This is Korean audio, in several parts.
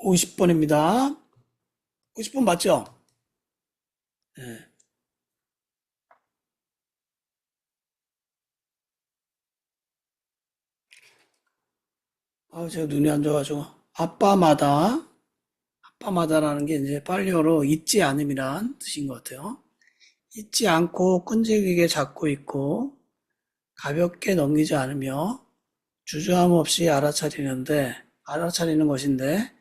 50번입니다. 50번 맞죠? 네. 제가 눈이 안 좋아가지고. 아빠마다, 아빠마다라는 게 이제 빨리어로 잊지 않음이란 뜻인 것 같아요. 잊지 않고 끈질기게 잡고 있고, 가볍게 넘기지 않으며, 주저함 없이 알아차리는 것인데,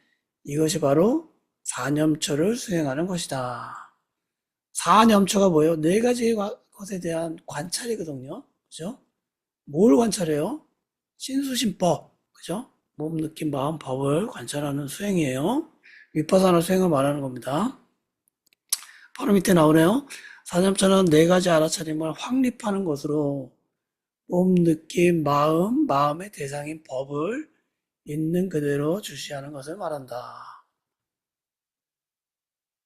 이것이 바로 사념처를 수행하는 것이다. 사념처가 뭐예요? 네 가지 것에 대한 관찰이거든요. 그죠? 뭘 관찰해요? 신수신법, 그죠? 몸, 느낌, 마음, 법을 관찰하는 수행이에요. 위파사나 수행을 말하는 겁니다. 바로 밑에 나오네요. 사념처는 네 가지 알아차림을 확립하는 것으로 몸, 느낌, 마음, 마음의 대상인 법을 있는 그대로 주시하는 것을 말한다.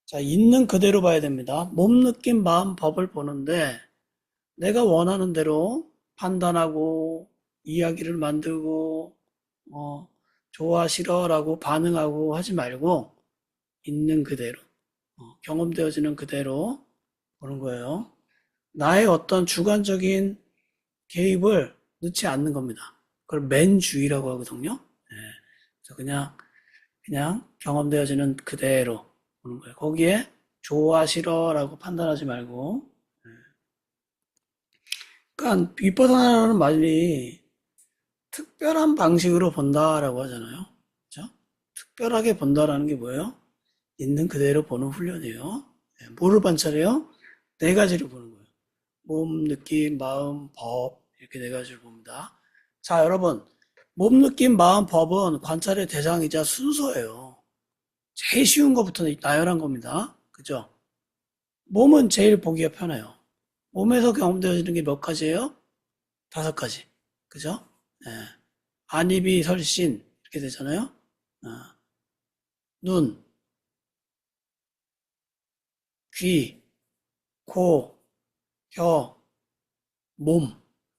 자, 있는 그대로 봐야 됩니다. 몸, 느낌, 마음, 법을 보는데 내가 원하는 대로 판단하고 이야기를 만들고 어, 좋아 싫어라고 반응하고 하지 말고 있는 그대로 경험되어지는 그대로 보는 거예요. 나의 어떤 주관적인 개입을 넣지 않는 겁니다. 그걸 맨주의라고 하거든요. 예. 그래서 그냥 경험되어지는 그대로 보는 거예요. 거기에 좋아 싫어라고 판단하지 말고. 그러니까 윗바다라는 말이 특별한 방식으로 본다라고 하잖아요. 그죠? 특별하게 본다라는 게 뭐예요? 있는 그대로 보는 훈련이에요. 네, 뭐를 관찰해요? 네 가지를 보는 거예요. 몸, 느낌, 마음, 법 이렇게 네 가지를 봅니다. 자, 여러분 몸, 느낌, 마음, 법은 관찰의 대상이자 순서예요. 제일 쉬운 것부터 나열한 겁니다. 그죠? 몸은 제일 보기가 편해요. 몸에서 경험되어지는 게 몇 가지예요? 다섯 가지. 그죠? 예. 안입이 설신 이렇게 되잖아요. 어, 눈, 귀, 코, 혀, 몸,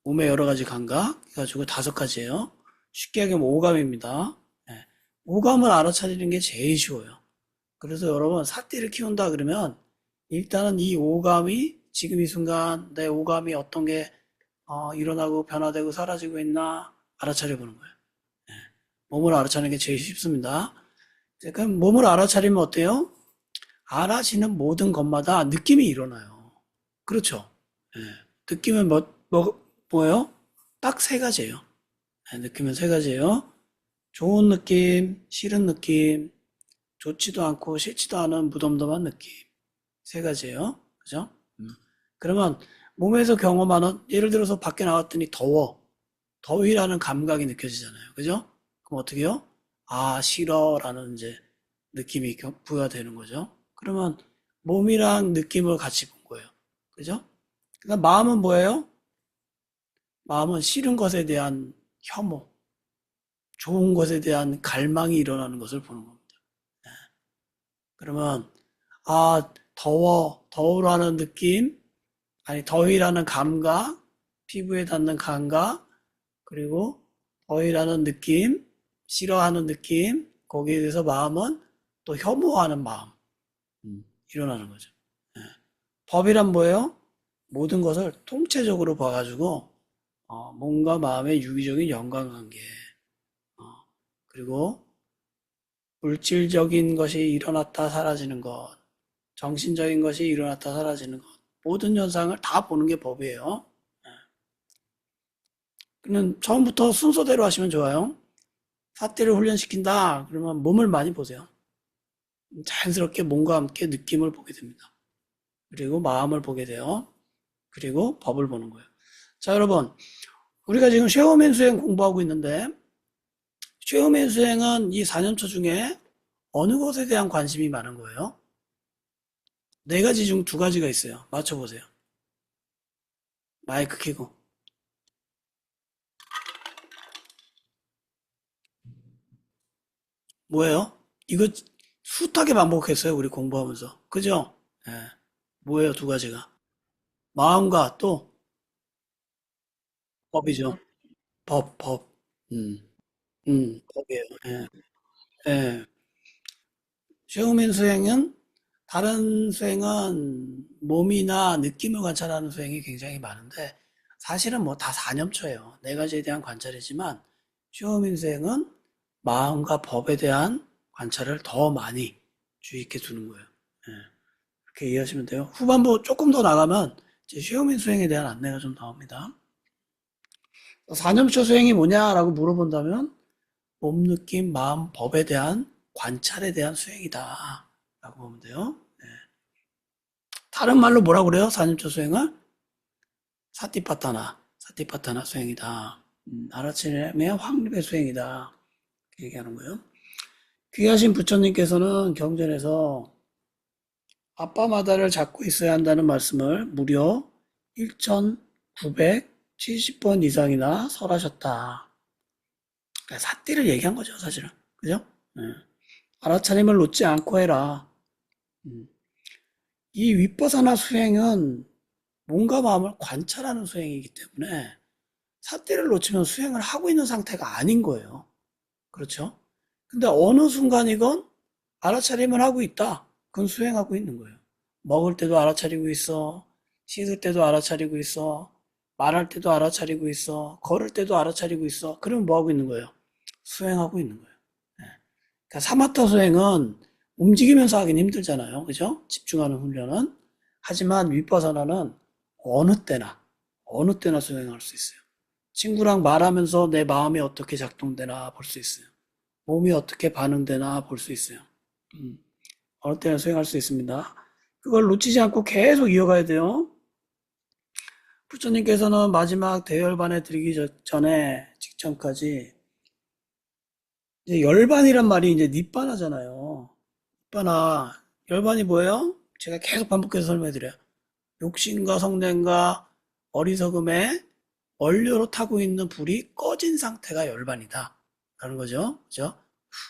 몸의 여러 가지 감각 해가지고 다섯 가지예요. 쉽게 얘기하면 오감입니다. 예. 오감을 알아차리는 게 제일 쉬워요. 그래서 여러분 사띠를 키운다 그러면 일단은 이 오감이 지금 이 순간 내 오감이 어떤 게 일어나고 변화되고 사라지고 있나 알아차려 보는 거예요. 몸을 알아차리는 게 제일 쉽습니다. 그럼 몸을 알아차리면 어때요? 알아지는 모든 것마다 느낌이 일어나요. 그렇죠? 예. 느낌은 뭐예요? 딱 세 가지예요. 예, 느낌은 세 가지예요. 좋은 느낌, 싫은 느낌, 좋지도 않고 싫지도 않은 무덤덤한 느낌. 세 가지예요. 그죠? 그러면 몸에서 경험하는, 예를 들어서 밖에 나왔더니 더워. 더위라는 감각이 느껴지잖아요. 그죠? 그럼 어떻게 해요? 아, 싫어라는 이제 느낌이 부여되는 거죠. 그러면 몸이랑 느낌을 같이 본 거예요. 그죠? 그러니까 마음은 뭐예요? 마음은 싫은 것에 대한 혐오, 좋은 것에 대한 갈망이 일어나는 것을 보는 겁니다. 그러면 더워라는 느낌, 아니 더위라는 감각, 피부에 닿는 감각, 그리고 더위라는 느낌, 싫어하는 느낌, 거기에 대해서 마음은 또 혐오하는 마음 일어나는 거죠. 예. 법이란 뭐예요? 모든 것을 통째적으로 봐가지고 몸과 마음의 유기적인 연관관계 어, 그리고 물질적인 것이 일어났다 사라지는 것, 정신적인 것이 일어났다 사라지는 것, 모든 현상을 다 보는 게 법이에요. 그는 처음부터 순서대로 하시면 좋아요. 사태를 훈련시킨다. 그러면 몸을 많이 보세요. 자연스럽게 몸과 함께 느낌을 보게 됩니다. 그리고 마음을 보게 돼요. 그리고 법을 보는 거예요. 자, 여러분. 우리가 지금 쉐어맨 수행 공부하고 있는데, 쉐어맨 수행은 이 4년초 중에 어느 것에 대한 관심이 많은 거예요? 네 가지 중 두 가지가 있어요. 맞춰보세요. 마이크 켜고. 뭐예요? 이거 숱하게 반복했어요. 우리 공부하면서. 그죠? 예. 뭐예요? 두 가지가. 마음과 또 법이죠. 법. 법이에요. 예. 예. 최우민 수행은 다른 수행은 몸이나 느낌을 관찰하는 수행이 굉장히 많은데 사실은 뭐 다 사념초예요. 네 가지에 대한 관찰이지만 최우민 수행은 마음과 법에 대한 관찰을 더 많이 주의 있게 두는 거예요. 예, 그렇게 이해하시면 돼요. 후반부 조금 더 나가면 이제 최우민 수행에 대한 안내가 좀 나옵니다. 사념초 수행이 뭐냐라고 물어본다면 몸, 느낌, 마음, 법에 대한 관찰에 대한 수행이다 라고 보면 돼요. 네. 다른 말로 뭐라고 그래요? 사념초 수행을? 사티파타나 수행이다. 알아차림의 확립의 수행이다. 이렇게 얘기하는 거예요. 귀하신 부처님께서는 경전에서 아빠마다를 잡고 있어야 한다는 말씀을 무려 1970번 이상이나 설하셨다. 그러니까 사띠를 얘기한 거죠, 사실은. 그죠? 네. 알아차림을 놓지 않고 해라. 음. 이 윗바사나 수행은 몸과 마음을 관찰하는 수행이기 때문에 삿대를 놓치면 수행을 하고 있는 상태가 아닌 거예요. 그렇죠? 근데 어느 순간이건 알아차림을 하고 있다. 그건 수행하고 있는 거예요. 먹을 때도 알아차리고 있어. 씻을 때도 알아차리고 있어. 말할 때도 알아차리고 있어. 걸을 때도 알아차리고 있어. 그러면 뭐 하고 있는 거예요? 수행하고 있는 거예요. 네. 그러니까 사마타 수행은 움직이면서 하긴 힘들잖아요. 그죠? 집중하는 훈련은. 하지만 윗바사나는 어느 때나, 어느 때나 수행할 수 있어요. 친구랑 말하면서 내 마음이 어떻게 작동되나 볼 수 있어요. 몸이 어떻게 반응되나 볼 수 있어요. 어느 때나 수행할 수 있습니다. 그걸 놓치지 않고 계속 이어가야 돼요. 부처님께서는 마지막 대열반에 들기 전에 직전까지 이제 열반이란 말이 이제 닛바나잖아요. 닛바나. 열반이 뭐예요? 제가 계속 반복해서 설명해 드려요. 욕심과 성냄과 어리석음에 원료로 타고 있는 불이 꺼진 상태가 열반이다. 라는 거죠. 그죠?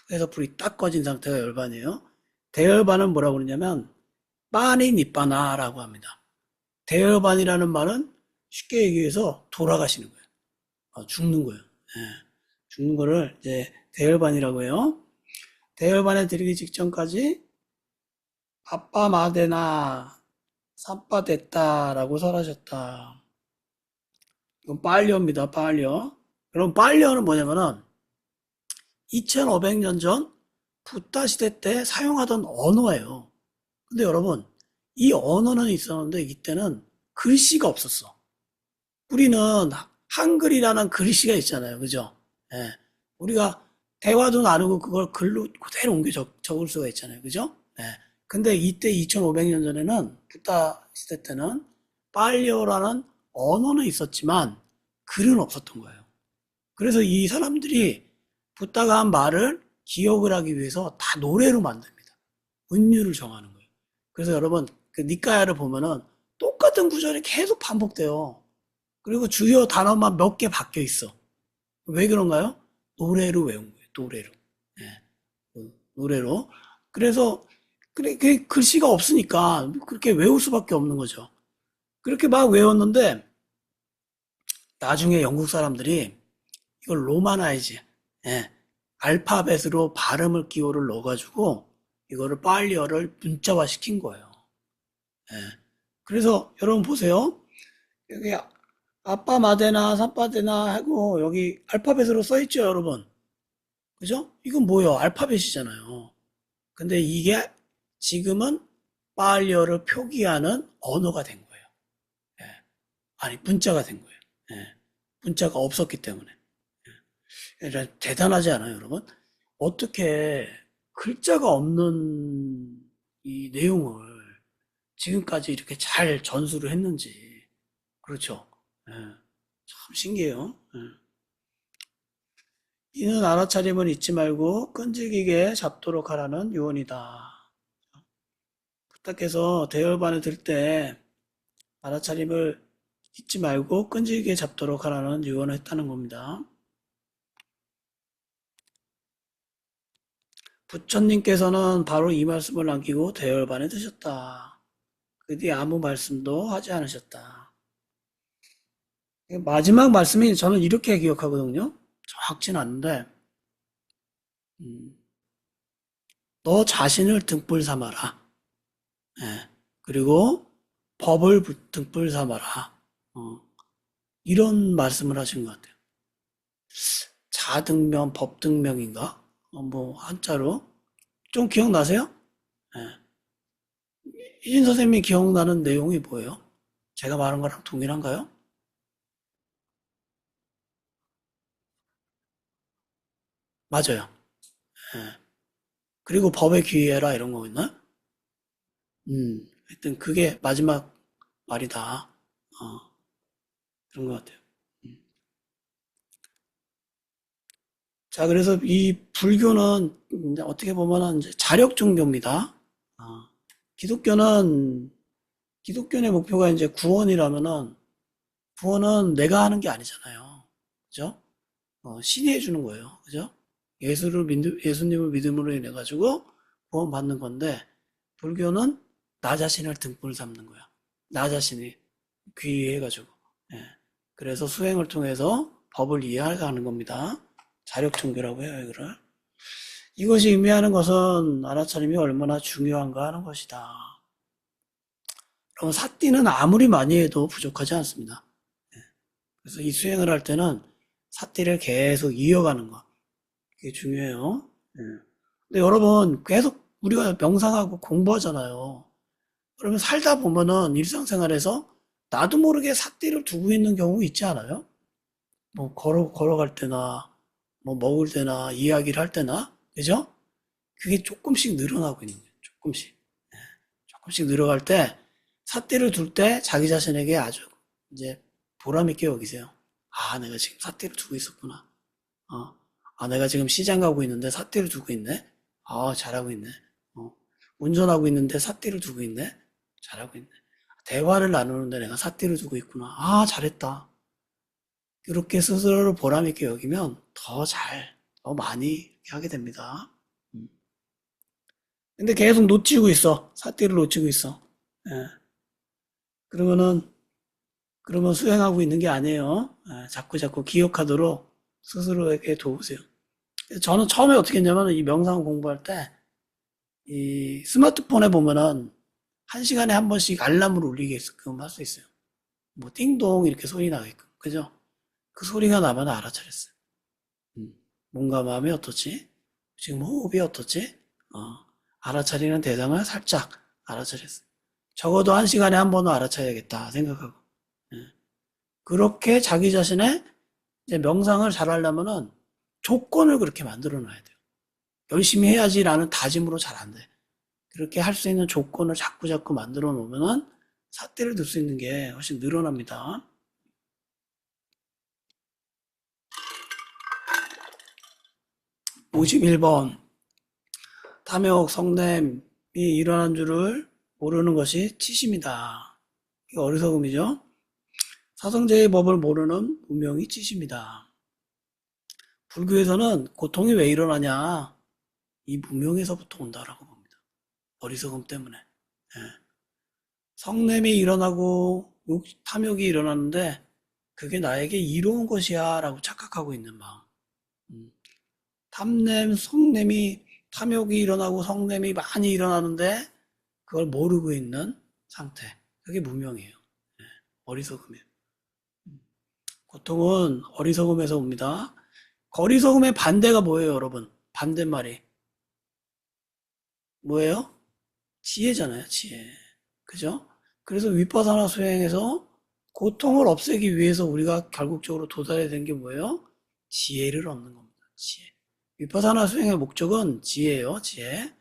그래서 불이 딱 꺼진 상태가 열반이에요. 대열반은 뭐라고 그러냐면 빠니 니빠나라고 합니다. 대열반이라는 말은 쉽게 얘기해서 돌아가시는 거예요. 죽는 거예요. 예. 죽는 거를 이제 대열반이라고 해요. 대열반에 들기 직전까지 아빠 마데나 삼빠됐다라고 설하셨다. 이건 빨려입니다. 빨려. 그럼 빨려는 뭐냐면은 2500년 전 붓다 시대 때 사용하던 언어예요. 근데 여러분, 이 언어는 있었는데 이때는 글씨가 없었어. 우리는 한글이라는 글씨가 있잖아요. 그죠? 예. 우리가 대화도 나누고 그걸 글로 그대로 옮겨 적을 수가 있잖아요. 그죠? 예. 근데 이때 2500년 전에는 붓다 시대 때는 빨리어라는 언어는 있었지만 글은 없었던 거예요. 그래서 이 사람들이 붓다가 한 말을 기억을 하기 위해서 다 노래로 만듭니다. 은유를 정하는 거예요. 그래서 여러분 그 니까야를 보면은 똑같은 구절이 계속 반복돼요. 그리고 주요 단어만 몇 개 바뀌어 있어. 왜 그런가요? 노래로 외운 거예요. 노래로. 예, 노래로. 그래서 그 글씨가 없으니까 그렇게 외울 수밖에 없는 거죠. 그렇게 막 외웠는데 나중에 영국 사람들이 이걸 로마나이즈, 예, 알파벳으로 발음을 기호를 넣어가지고 이거를 빨리어를 문자화 시킨 거예요. 예. 그래서 여러분 보세요. 여기 아빠 마데나 삼빠데나 하고 여기 알파벳으로 써 있죠, 여러분. 그죠? 이건 뭐예요? 알파벳이잖아요. 근데 이게 지금은 빨리어를 표기하는 언어가 된 거예요. 예. 아니, 문자가 된 거예요. 예. 문자가 없었기 때문에. 대단하지 않아요, 여러분? 어떻게 글자가 없는 이 내용을 지금까지 이렇게 잘 전수를 했는지. 그렇죠? 예. 참 신기해요. 예. 이는 알아차림을 잊지 말고 끈질기게 잡도록 하라는 유언이다. 부탁해서 대열반에 들 때 알아차림을 잊지 말고 끈질기게 잡도록 하라는 유언을 했다는 겁니다. 부처님께서는 바로 이 말씀을 남기고 대열반에 드셨다. 그 뒤에 아무 말씀도 하지 않으셨다. 마지막 말씀이 저는 이렇게 기억하거든요. 정확치는 않은데 너 자신을 등불 삼아라. 예. 그리고 법을 등불 삼아라. 이런 말씀을 하신 것 같아요. 자등명, 법등명인가? 뭐 한자로 좀 기억나세요? 예. 이진 선생님이 기억나는 내용이 뭐예요? 제가 말한 거랑 동일한가요? 맞아요. 예. 그리고 법에 귀의해라 이런 거였나? 하여튼 그게 마지막 말이다. 그런 것 같아요. 자, 그래서 이 불교는 이제 어떻게 보면은 이제 자력 종교입니다. 어, 기독교는 기독교의 목표가 이제 구원이라면은 구원은 내가 하는 게 아니잖아요. 그죠? 신이 해주는 거예요. 그죠? 예수님을 믿음으로 인해 가지고 구원 받는 건데 불교는 나 자신을 등불 삼는 거야. 나 자신이 귀의해 가지고. 예. 그래서 수행을 통해서 법을 이해하는 겁니다. 자력 종교라고 해요, 이거를. 이것이 의미하는 것은 알아차림이 얼마나 중요한가 하는 것이다. 그럼 사띠는 아무리 많이 해도 부족하지 않습니다. 그래서 이 수행을 할 때는 사띠를 계속 이어가는 것. 그게 중요해요. 예. 근데 여러분, 계속 우리가 명상하고 공부하잖아요. 그러면 살다 보면은 일상생활에서 나도 모르게 사띠를 두고 있는 경우 있지 않아요? 뭐 걸어갈 때나 뭐 먹을 때나 이야기를 할 때나 그죠? 그게 조금씩 늘어나고 있는 거예요. 조금씩. 예. 조금씩 늘어갈 때 삿대를 둘 때 자기 자신에게 아주 이제 보람 있게 여기세요. 아, 내가 지금 삿대를 두고 있었구나. 어. 아, 내가 지금 시장 가고 있는데 삿대를 두고 있네. 아, 잘하고 있네. 어. 운전하고 있는데 삿대를 두고 있네. 잘하고 있네. 대화를 나누는데 내가 삿대를 두고 있구나. 아, 잘했다. 이렇게 스스로를 보람 있게 여기면 더 많이 하게 됩니다. 음. 근데 계속 놓치고 있어. 사띠를 놓치고 있어. 예. 그러면은, 그러면 수행하고 있는 게 아니에요. 예, 자꾸 자꾸 기억하도록 스스로에게 도우세요. 저는 처음에 어떻게 했냐면, 이 명상 공부할 때, 이 스마트폰에 보면은, 한 시간에 한 번씩 알람을 울리게끔 할 수 있어요. 뭐, 띵동 이렇게 소리 나게끔. 그죠? 그 소리가 나면 알아차렸어요. 음, 몸과 마음이 어떻지? 지금 호흡이 어떻지? 알아차리는 대상을 살짝 알아차렸어요. 적어도 한 시간에 한 번은 알아차려야겠다 생각하고. 예. 그렇게 자기 자신의 이제 명상을 잘 하려면은 조건을 그렇게 만들어 놔야 돼요. 열심히 해야지라는 다짐으로 잘 안 돼. 그렇게 할 수 있는 조건을 자꾸 자꾸 만들어 놓으면은 삿대를 들 수 있는 게 훨씬 늘어납니다. 51번. 탐욕, 성냄이 일어난 줄을 모르는 것이 치심이다. 이거 어리석음이죠? 사성제의 법을 모르는 무명이 치심이다. 불교에서는 고통이 왜 일어나냐? 이 무명에서부터 온다라고 봅니다. 어리석음 때문에. 예. 성냄이 일어나고 탐욕이 일어나는데 그게 나에게 이로운 것이야 라고 착각하고 있는 마음. 음. 탐냄, 성냄이 탐욕이 일어나고 성냄이 많이 일어나는데 그걸 모르고 있는 상태. 그게 무명이에요. 예. 어리석음이에요. 고통은 어리석음에서 옵니다. 어리석음의 반대가 뭐예요, 여러분? 반대말이. 뭐예요? 지혜잖아요, 지혜. 그죠? 그래서 위파사나 수행에서 고통을 없애기 위해서 우리가 결국적으로 도달해야 되는 게 뭐예요? 지혜를 얻는 겁니다. 지혜. 위파사나 수행의 목적은 지혜예요, 지혜.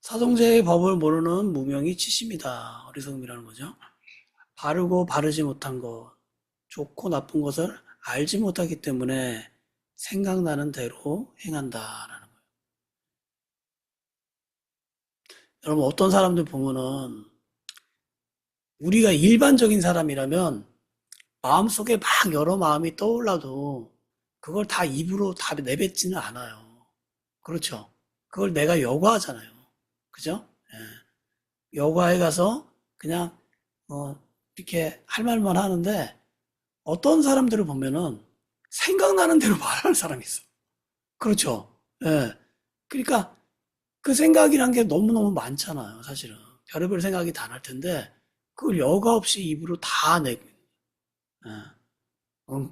사성제의 법을 모르는 무명이 치심이다. 어리석음이라는 거죠. 바르고 바르지 못한 것, 좋고 나쁜 것을 알지 못하기 때문에 생각나는 대로 행한다라는 거예요. 여러분 어떤 사람들 보면은 우리가 일반적인 사람이라면 마음속에 막 여러 마음이 떠올라도 그걸 다 입으로 다 내뱉지는 않아요. 그렇죠? 그걸 내가 여과하잖아요. 그죠? 예. 여과에 가서 그냥 이렇게 할 말만 하는데 어떤 사람들을 보면은 생각나는 대로 말하는 사람이 있어. 그렇죠? 예. 그러니까 그 생각이란 게 너무너무 많잖아요, 사실은. 별의별 생각이 다 날 텐데, 그걸 여과 없이 입으로 다 내고, 예.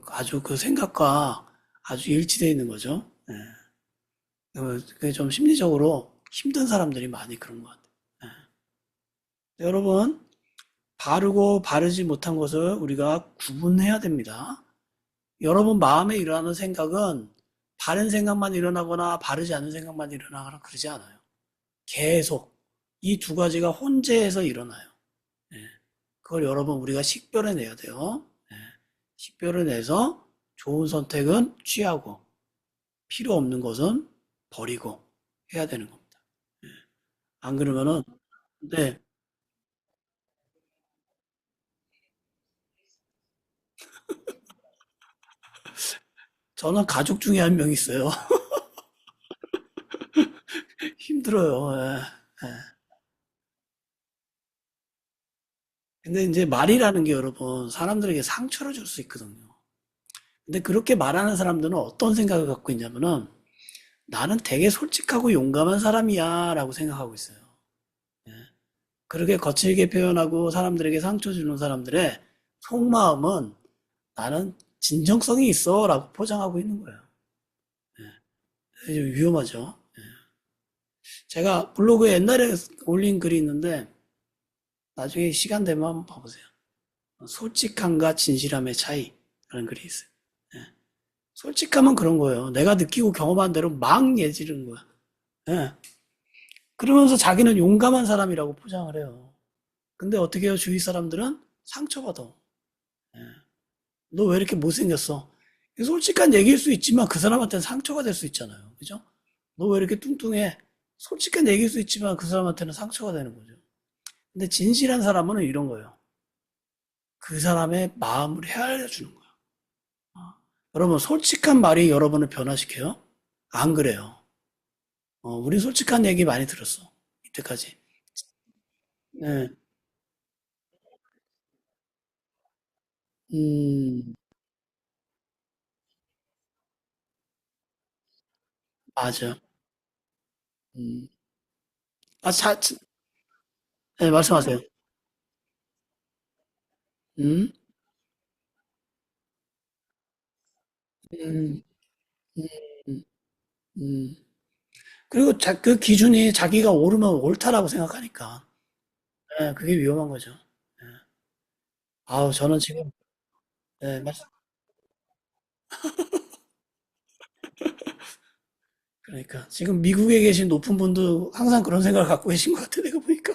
아주 그 생각과 아주 일치되어 있는 거죠. 예. 그게 좀 심리적으로 힘든 사람들이 많이 그런 것 같아요. 예. 여러분, 바르고 바르지 못한 것을 우리가 구분해야 됩니다. 여러분 마음에 일어나는 생각은 바른 생각만 일어나거나 바르지 않은 생각만 일어나거나 그러지 않아요. 계속 이 두 가지가 혼재해서 일어나요. 예. 그걸 여러분 우리가 식별해내야 돼요. 예. 식별해내서 좋은 선택은 취하고 필요 없는 것은 버리고 해야 되는 겁니다. 안 그러면은 네, 저는 가족 중에 한 명 있어요. 힘들어요. 예. 예. 근데 이제 말이라는 게 여러분 사람들에게 상처를 줄 수 있거든요. 근데 그렇게 말하는 사람들은 어떤 생각을 갖고 있냐면은 나는 되게 솔직하고 용감한 사람이야 라고 생각하고 있어요. 그렇게 거칠게 표현하고 사람들에게 상처 주는 사람들의 속마음은 나는 진정성이 있어 라고 포장하고 있는 거예요. 좀 위험하죠. 제가 블로그에 옛날에 올린 글이 있는데 나중에 시간 되면 한번 봐보세요. 솔직함과 진실함의 차이라는 글이 있어요. 솔직함은 그런 거예요. 내가 느끼고 경험한 대로 막 얘기하는 거야. 예. 그러면서 자기는 용감한 사람이라고 포장을 해요. 근데 어떻게 해요? 주위 사람들은 상처받아. 예. 너 왜 이렇게 못생겼어? 솔직한 얘기일 수 있지만 그 사람한테는 상처가 될 수 있잖아요. 그죠? 너 왜 이렇게 뚱뚱해? 솔직한 얘기일 수 있지만 그 사람한테는 상처가 되는 거죠. 근데 진실한 사람은 이런 거예요. 그 사람의 마음을 헤아려 주는 거예요. 여러분, 솔직한 말이 여러분을 변화시켜요? 안 그래요. 우리 솔직한 얘기 많이 들었어. 이때까지. 네. 음, 맞아. 음. 아, 네, 말씀하세요. 음, 음, 음, 음. 그리고 그 기준이 자기가 옳으면 옳다라고 생각하니까. 예, 그게 위험한 거죠. 예. 아우, 저는 지금, 예, 그러니까. 지금 미국에 계신 높은 분도 항상 그런 생각을 갖고 계신 것 같아, 내가 보니까.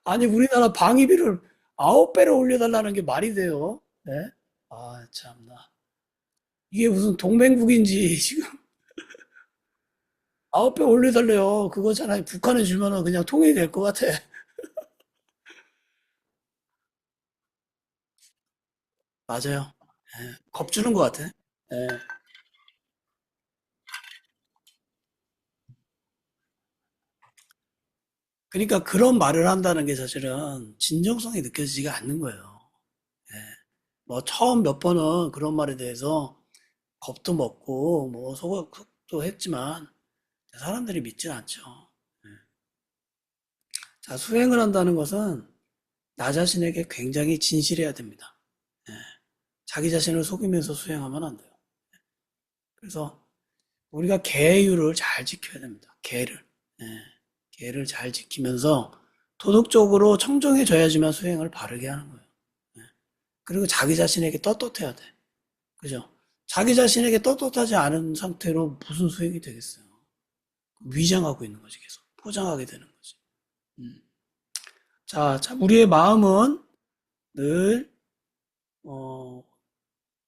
아니, 우리나라 방위비를 9배를 올려달라는 게 말이 돼요. 예? 아, 참나. 이게 무슨 동맹국인지 지금 9배 올려달래요. 그거잖아요. 북한에 주면은 그냥 통일이 될 것 같아. 맞아요. 예, 겁주는 것 같아. 예. 그러니까 그런 말을 한다는 게 사실은 진정성이 느껴지지가 않는 거예요. 예. 뭐 처음 몇 번은 그런 말에 대해서 겁도 먹고 뭐 속도 했지만 사람들이 믿질 않죠. 예. 자, 수행을 한다는 것은 나 자신에게 굉장히 진실해야 됩니다. 예. 자기 자신을 속이면서 수행하면 안 돼요. 그래서 우리가 계율을 잘 지켜야 됩니다. 계를. 예. 계를 잘 지키면서 도덕적으로 청정해져야지만 수행을 바르게 하는 거예요. 예. 그리고 자기 자신에게 떳떳해야 돼. 그죠? 자기 자신에게 떳떳하지 않은 상태로 무슨 수행이 되겠어요? 위장하고 있는 거지, 계속. 포장하게 되는 거지. 음. 자, 우리의 마음은 늘, 어,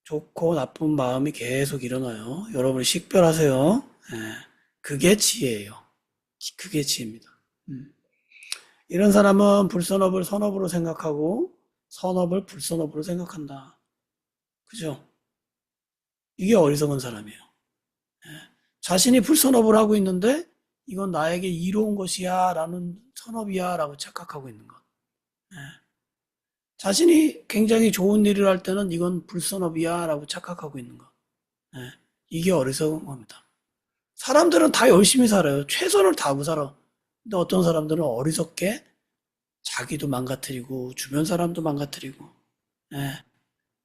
좋고 나쁜 마음이 계속 일어나요. 여러분이 식별하세요. 예. 그게 지혜예요. 그게 지혜입니다. 음. 이런 사람은 불선업을 선업으로 생각하고 선업을 불선업으로 생각한다. 그죠? 이게 어리석은 사람이에요. 자신이 불선업을 하고 있는데 이건 나에게 이로운 것이야 라는 선업이야 라고 착각하고 있는 것. 자신이 굉장히 좋은 일을 할 때는 이건 불선업이야 라고 착각하고 있는 것. 이게 어리석은 겁니다. 사람들은 다 열심히 살아요. 최선을 다하고 살아. 근데 어떤 사람들은 어리석게 자기도 망가뜨리고 주변 사람도 망가뜨리고 예.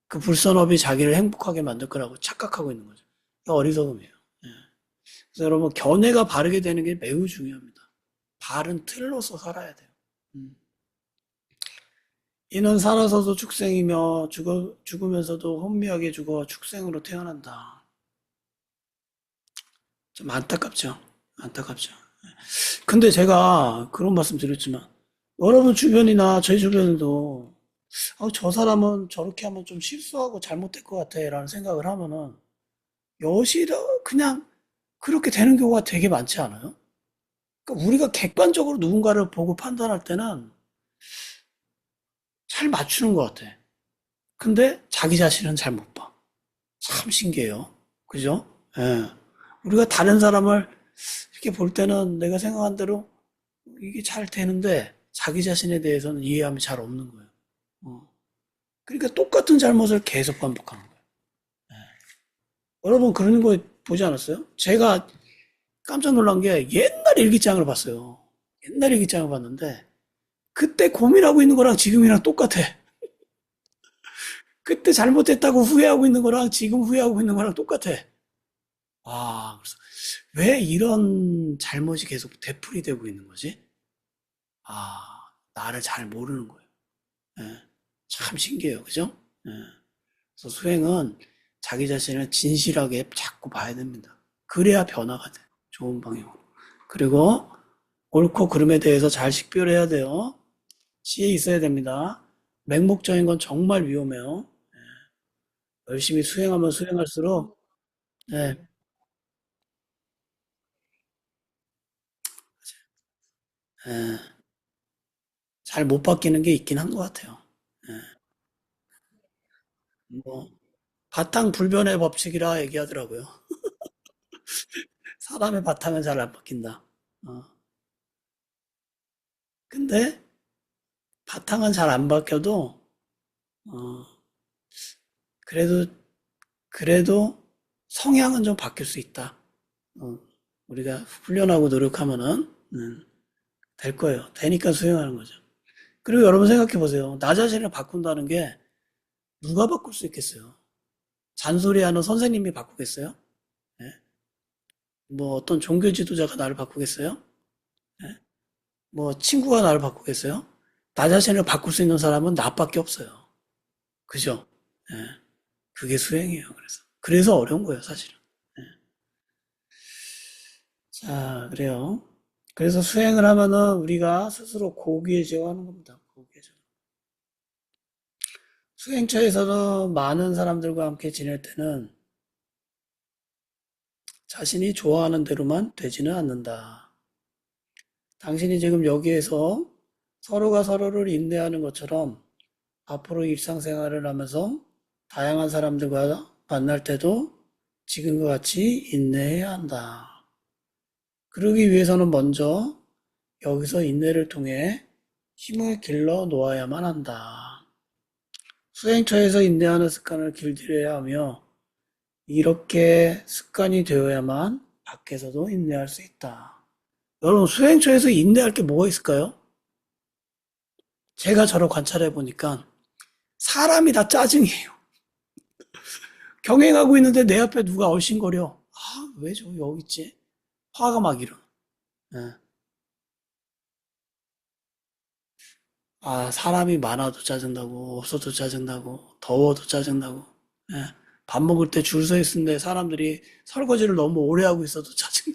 그 불선업이 자기를 행복하게 만들 거라고 착각하고 있는 거죠. 그게 어리석음이에요. 예. 그래서 여러분 견해가 바르게 되는 게 매우 중요합니다. 바른 틀로서 살아야 돼요. 음. 이는 살아서도 축생이며 죽으면서도 혼미하게 죽어 축생으로 태어난다. 좀 안타깝죠. 안타깝죠. 근데 제가 그런 말씀 드렸지만 여러분 주변이나 제 주변에도 저 사람은 저렇게 하면 좀 실수하고 잘못될 것 같아 라는 생각을 하면은 여실히 그냥 그렇게 되는 경우가 되게 많지 않아요? 그러니까 우리가 객관적으로 누군가를 보고 판단할 때는 잘 맞추는 것 같아. 근데 자기 자신은 잘 못 봐. 참 신기해요. 그죠? 예. 우리가 다른 사람을 이렇게 볼 때는 내가 생각한 대로 이게 잘 되는데 자기 자신에 대해서는 이해함이 잘 없는 거예요. 어. 그러니까 똑같은 잘못을 계속 반복하는 거예요. 여러분 그런 거 보지 않았어요? 제가 깜짝 놀란 게 옛날 일기장을 봤어요. 옛날 일기장을 봤는데 그때 고민하고 있는 거랑 지금이랑 똑같아. 그때 잘못했다고 후회하고 있는 거랑 지금 후회하고 있는 거랑 똑같아. 그래서 왜 이런 잘못이 계속 되풀이되고 있는 거지? 나를 잘 모르는 거예요. 예. 참 신기해요. 그죠? 예. 그래서 수행은 자기 자신을 진실하게 자꾸 봐야 됩니다. 그래야 변화가 돼. 좋은 방향으로. 그리고 옳고 그름에 대해서 잘 식별해야 돼요. 지혜 있어야 됩니다. 맹목적인 건 정말 위험해요. 열심히 수행하면 수행할수록 예, 예, 잘 못 바뀌는 게 있긴 한 것 같아요. 뭐 바탕불변의 법칙이라 얘기하더라고요. 사람의 바탕은 잘 안 바뀐다. 어. 근데 바탕은 잘 안 바뀌어도 어, 그래도 그래도 성향은 좀 바뀔 수 있다. 어, 우리가 훈련하고 노력하면은 될 거예요. 되니까 수행하는 거죠. 그리고 여러분 생각해 보세요. 나 자신을 바꾼다는 게 누가 바꿀 수 있겠어요? 잔소리하는 선생님이 바꾸겠어요? 예? 뭐 어떤 종교 지도자가 나를 바꾸겠어요? 예? 뭐 친구가 나를 바꾸겠어요? 나 자신을 바꿀 수 있는 사람은 나밖에 없어요. 그죠? 예. 그게 수행이에요. 그래서 어려운 거예요, 사실은. 예. 자, 그래요. 그래서 수행을 하면은 우리가 스스로 고귀해져 하는 겁니다. 고귀해져. 수행처에서는 많은 사람들과 함께 지낼 때는 자신이 좋아하는 대로만 되지는 않는다. 당신이 지금 여기에서 서로가 서로를 인내하는 것처럼 앞으로 일상생활을 하면서 다양한 사람들과 만날 때도 지금과 같이 인내해야 한다. 그러기 위해서는 먼저 여기서 인내를 통해 힘을 길러 놓아야만 한다. 수행처에서 인내하는 습관을 길들여야 하며 이렇게 습관이 되어야만 밖에서도 인내할 수 있다. 여러분 수행처에서 인내할 게 뭐가 있을까요? 제가 저를 관찰해 보니까 사람이 다 짜증이에요. 경행하고 있는데 내 앞에 누가 얼씬거려. 왜 저 여기 있지? 화가 막 일어. 예. 사람이 많아도 짜증나고, 없어도 짜증나고, 더워도 짜증나고, 예. 밥 먹을 때 줄 서 있는데 사람들이 설거지를 너무 오래 하고 있어도 짜증,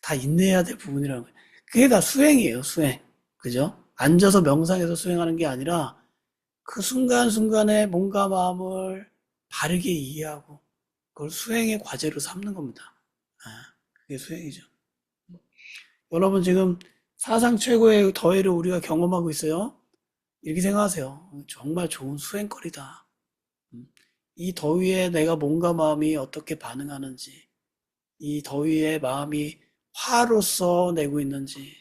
다 인내해야 될 부분이라는 거예요. 그게 다 수행이에요, 수행. 그죠? 앉아서 명상해서 수행하는 게 아니라 그 순간순간에 몸과 마음을 바르게 이해하고 그걸 수행의 과제로 삼는 겁니다. 그게 수행이죠. 여러분 지금 사상 최고의 더위를 우리가 경험하고 있어요. 이렇게 생각하세요. 정말 좋은 수행거리다. 이 더위에 내가 몸과 마음이 어떻게 반응하는지, 이 더위에 마음이 화로서 내고 있는지,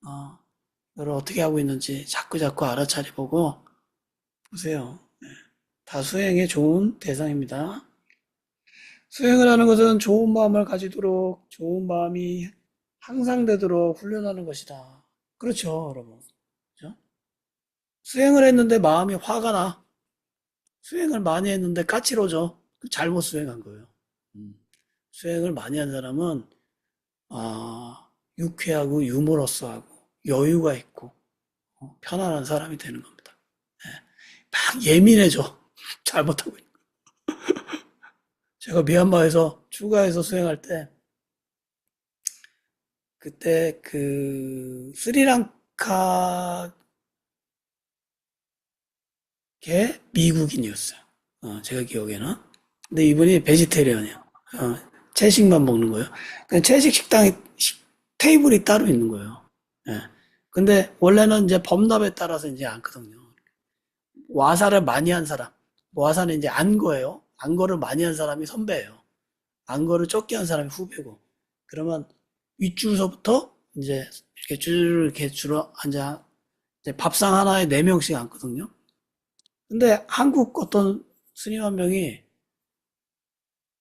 어, 이걸 어떻게 하고 있는지 자꾸 자꾸 알아차려보고 보세요. 다 수행에 좋은 대상입니다. 수행을 하는 것은 좋은 마음을 가지도록, 좋은 마음이 항상 되도록 훈련하는 것이다. 그렇죠, 여러분. 그죠? 수행을 했는데 마음이 화가 나. 수행을 많이 했는데 까칠해져. 잘못 수행한 거예요. 음. 수행을 많이 한 사람은, 아, 유쾌하고 유머러스하고 여유가 있고, 편안한 사람이 되는 겁니다. 예. 막 예민해져. 잘못하고 있는. 제가 미얀마에서 추가해서 수행할 때, 그때 스리랑카계 미국인이었어요. 제가 기억에는. 근데 이분이 베지테리언이에요. 채식만 먹는 거예요. 그냥 채식 식당에 테이블이 따로 있는 거예요. 예. 근데 원래는 이제 범람에 따라서 이제 않거든요. 와사를 많이 한 사람, 와사는 이제 안 거예요. 안 거를 많이 한 사람이 선배예요. 안 거를 적게 한 사람이 후배고. 그러면 윗줄서부터 이제 이렇게 줄 이렇게 줄어 앉아 이제 밥상 하나에 4명씩 앉거든요. 근데 한국 어떤 스님 한 명이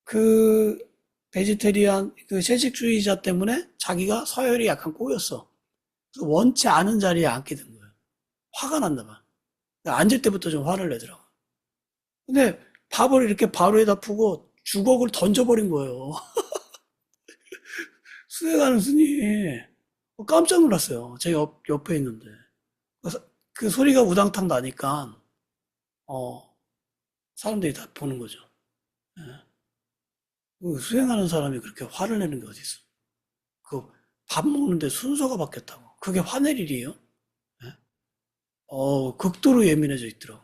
그 베지테리안 그 채식주의자 때문에 자기가 서열이 약간 꼬였어. 그래서 원치 않은 자리에 앉게 된 거예요. 화가 났나 봐. 앉을 때부터 좀 화를 내더라고. 근데 밥을 이렇게 바로에다 푸고 주걱을 던져버린 거예요. 수행하는 스님이 깜짝 놀랐어요. 제 옆에 있는데. 그래서 그 소리가 우당탕 나니까 어, 사람들이 다 보는 거죠. 예. 그 수행하는 사람이 그렇게 화를 내는 게 어디 있어? 그 밥 먹는데 순서가 바뀌었다고. 그게 화낼 일이에요? 예? 극도로 예민해져 있더라고.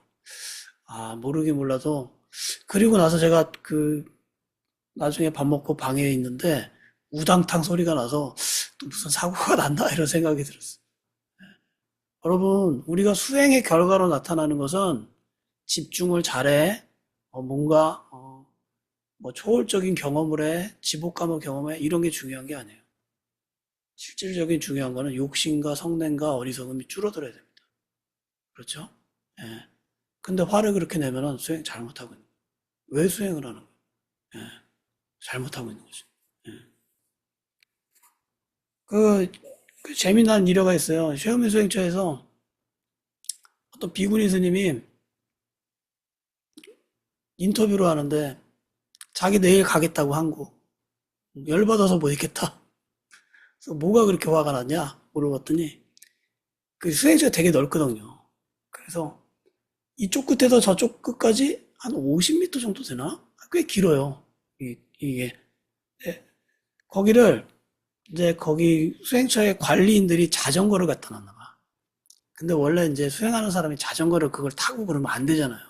아, 모르긴 몰라도. 그리고 나서 제가 나중에 밥 먹고 방에 있는데 우당탕 소리가 나서 또 무슨 사고가 났나 이런 생각이 들었어요. 여러분, 우리가 수행의 결과로 나타나는 것은 집중을 잘해, 뭔가, 뭐 초월적인 경험을 해, 지복감을 경험해, 이런 게 중요한 게 아니에요. 실질적인 중요한 거는 욕심과 성냄과 어리석음이 줄어들어야 됩니다. 그렇죠? 예. 근데 화를 그렇게 내면은 수행 잘못하고 있는 거예요. 왜 수행을 하는 거예요? 예. 잘못하고 있는 거죠. 예. 그, 그 재미난 일화가 있어요. 쉐어미 수행처에서 어떤 비구니 스님이 인터뷰를 하는데 자기 내일 가겠다고 한국. 열받아서 못 있겠다. 그래서 뭐가 그렇게 화가 났냐? 물어봤더니 그 수행처가 되게 넓거든요. 그래서 이쪽 끝에서 저쪽 끝까지 한 50m 정도 되나? 꽤 길어요. 이게. 네. 거기를 이제 거기 수행처의 관리인들이 자전거를 갖다 놨나 봐. 근데 원래 이제 수행하는 사람이 자전거를 그걸 타고 그러면 안 되잖아요.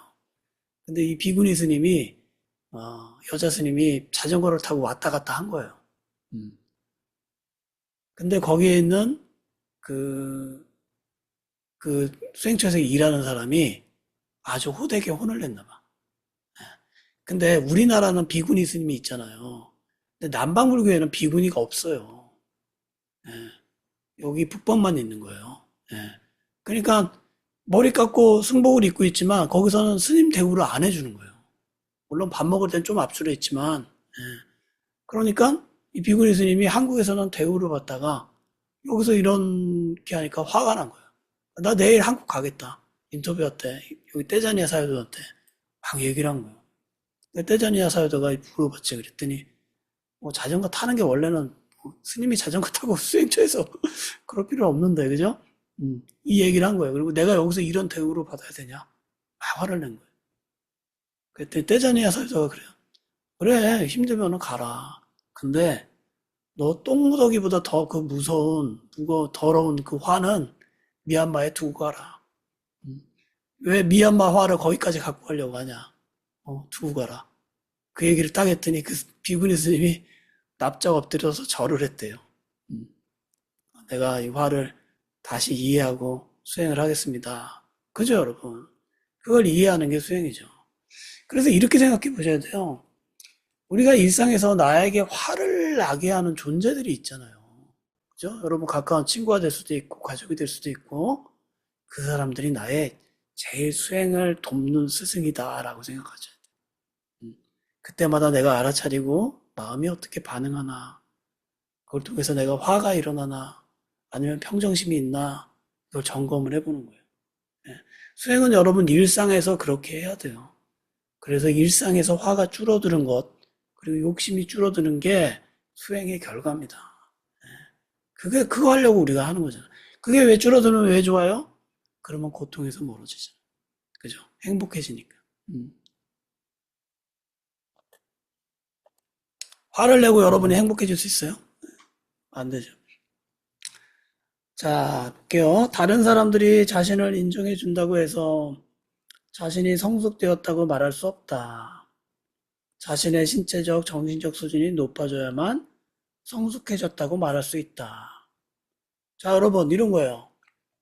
근데 이 비구니 스님이 여자 스님이 자전거를 타고 왔다 갔다 한 거예요. 음. 근데 거기에 있는 그, 수행처에서 일하는 사람이 아주 호되게 혼을 냈나 봐. 근데 우리나라는 비구니 스님이 있잖아요. 근데 남방불교에는 비구니가 없어요. 예. 여기 북방만 있는 거예요. 예. 그러니까 머리 깎고 승복을 입고 있지만 거기서는 스님 대우를 안 해주는 거예요. 물론 밥 먹을 땐 좀 압수를 했지만 예. 그러니까 이 비구니 스님이 한국에서는 대우를 받다가 여기서 이렇게 하니까 화가 난 거예요. 나 내일 한국 가겠다. 인터뷰한테 여기 떼자니아 사유도한테 막 얘기를 한 거예요. 떼자니아 사유도가 물어봤지. 그랬더니 뭐 자전거 타는 게 원래는 뭐 스님이 자전거 타고 수행처에서 그럴 필요 없는데 그죠? 이 얘기를 한 거예요. 그리고 내가 여기서 이런 대우를 받아야 되냐? 막 화를 낸 거예요. 그랬더니 떼자니아 사유도가 그래요. 그래 힘들면은 가라. 근데 너 똥무더기보다 더 그 무서운 더러운 그 화는 미얀마에 두고 가라. 음. 왜 미얀마 화를 거기까지 갖고 가려고 하냐? 두고 가라. 그 얘기를 딱 했더니 그 비구니 스님이 납작 엎드려서 절을 했대요. 음. 내가 이 화를 다시 이해하고 수행을 하겠습니다. 그죠, 여러분? 그걸 이해하는 게 수행이죠. 그래서 이렇게 생각해 보셔야 돼요. 우리가 일상에서 나에게 화를 나게 하는 존재들이 있잖아요. 그죠? 여러분 가까운 친구가 될 수도 있고 가족이 될 수도 있고 그 사람들이 나의 제일 수행을 돕는 스승이다라고 생각하죠. 음. 그때마다 내가 알아차리고 마음이 어떻게 반응하나, 그걸 통해서 내가 화가 일어나나, 아니면 평정심이 있나, 이걸 점검을 해보는 거예요. 예. 수행은 여러분 일상에서 그렇게 해야 돼요. 그래서 일상에서 화가 줄어드는 것, 그리고 욕심이 줄어드는 게 수행의 결과입니다. 그거 하려고 우리가 하는 거잖아. 그게 왜 줄어들면 왜 좋아요? 그러면 고통에서 멀어지잖아. 그죠? 행복해지니까. 음. 화를 내고 여러분이 행복해질 수 있어요? 안 되죠. 자, 볼게요. 다른 사람들이 자신을 인정해 준다고 해서 자신이 성숙되었다고 말할 수 없다. 자신의 신체적, 정신적 수준이 높아져야만 성숙해졌다고 말할 수 있다. 자, 여러분, 이런 거예요.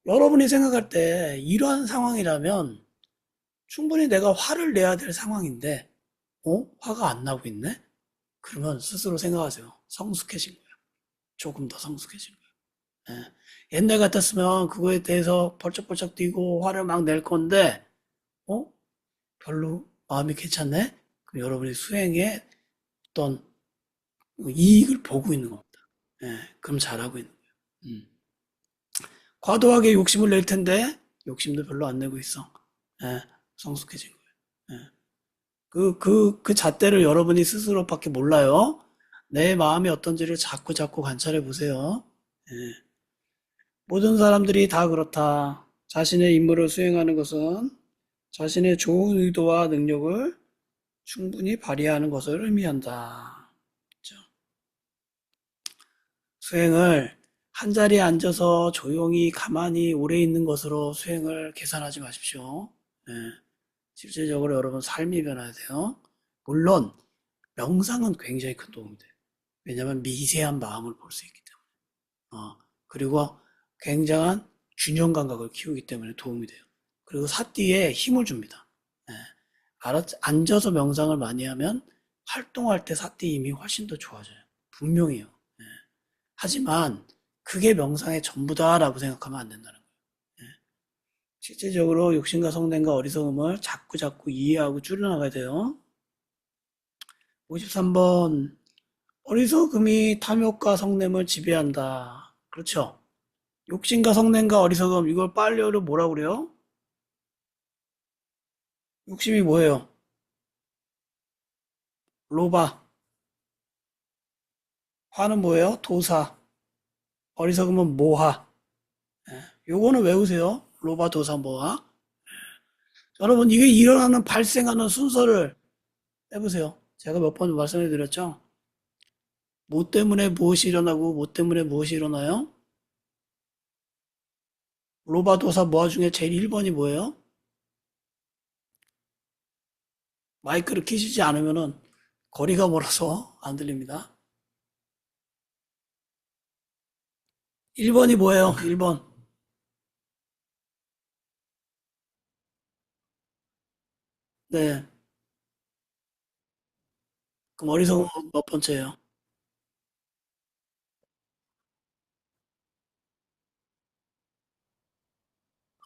여러분이 생각할 때 이러한 상황이라면 충분히 내가 화를 내야 될 상황인데, 화가 안 나고 있네? 그러면 스스로 생각하세요. 성숙해진 거예요. 조금 더 성숙해진 거예요. 예. 옛날 같았으면 그거에 대해서 벌쩍벌쩍 뛰고 화를 막 낼 건데, 어? 별로 마음이 괜찮네? 그럼 여러분이 수행에 어떤 이익을 보고 있는 겁니다. 예, 그럼 잘하고 있는 거예요. 음. 과도하게 욕심을 낼 텐데, 욕심도 별로 안 내고 있어. 예, 성숙해진 거예요. 예. 그 잣대를 여러분이 스스로밖에 몰라요. 내 마음이 어떤지를 자꾸 자꾸 관찰해 보세요. 예. 모든 사람들이 다 그렇다. 자신의 임무를 수행하는 것은 자신의 좋은 의도와 능력을 충분히 발휘하는 것을 의미한다. 그렇죠? 수행을 한 자리에 앉아서 조용히 가만히 오래 있는 것으로 수행을 계산하지 마십시오. 예. 실질적으로 여러분 삶이 변해야 돼요. 물론 명상은 굉장히 큰 도움이 돼요. 왜냐하면 미세한 마음을 볼 수 있기 때문에. 그리고 굉장한 균형 감각을 키우기 때문에 도움이 돼요. 그리고 사띠에 힘을 줍니다. 예. 앉아서 명상을 많이 하면 활동할 때 사띠 힘이 훨씬 더 좋아져요. 분명해요. 예. 하지만 그게 명상의 전부다라고 생각하면 안 된다는 거예요. 예. 실질적으로 욕심과 성냄과 어리석음을 자꾸 자꾸 이해하고 줄여나가야 돼요. 53번 어리석음이 탐욕과 성냄을 지배한다. 그렇죠? 욕심과 성냄과 어리석음 이걸 빨리어로 뭐라고 그래요? 욕심이 뭐예요? 로바. 화는 뭐예요? 도사. 어리석음은 모하. 예. 요거는 외우세요. 로바, 도사, 모하. 여러분 이게 일어나는 발생하는 순서를 해보세요. 제가 몇 번 말씀해 드렸죠? 뭐 때문에 무엇이 일어나고 뭐 때문에 무엇이 일어나요? 로바, 도사, 모하 중에 제일 1번이 뭐예요? 마이크를 키시지 않으면은 거리가 멀어서 안 들립니다. 1번이 뭐예요? 1번. 네. 그럼 어리석은 몇 번째예요?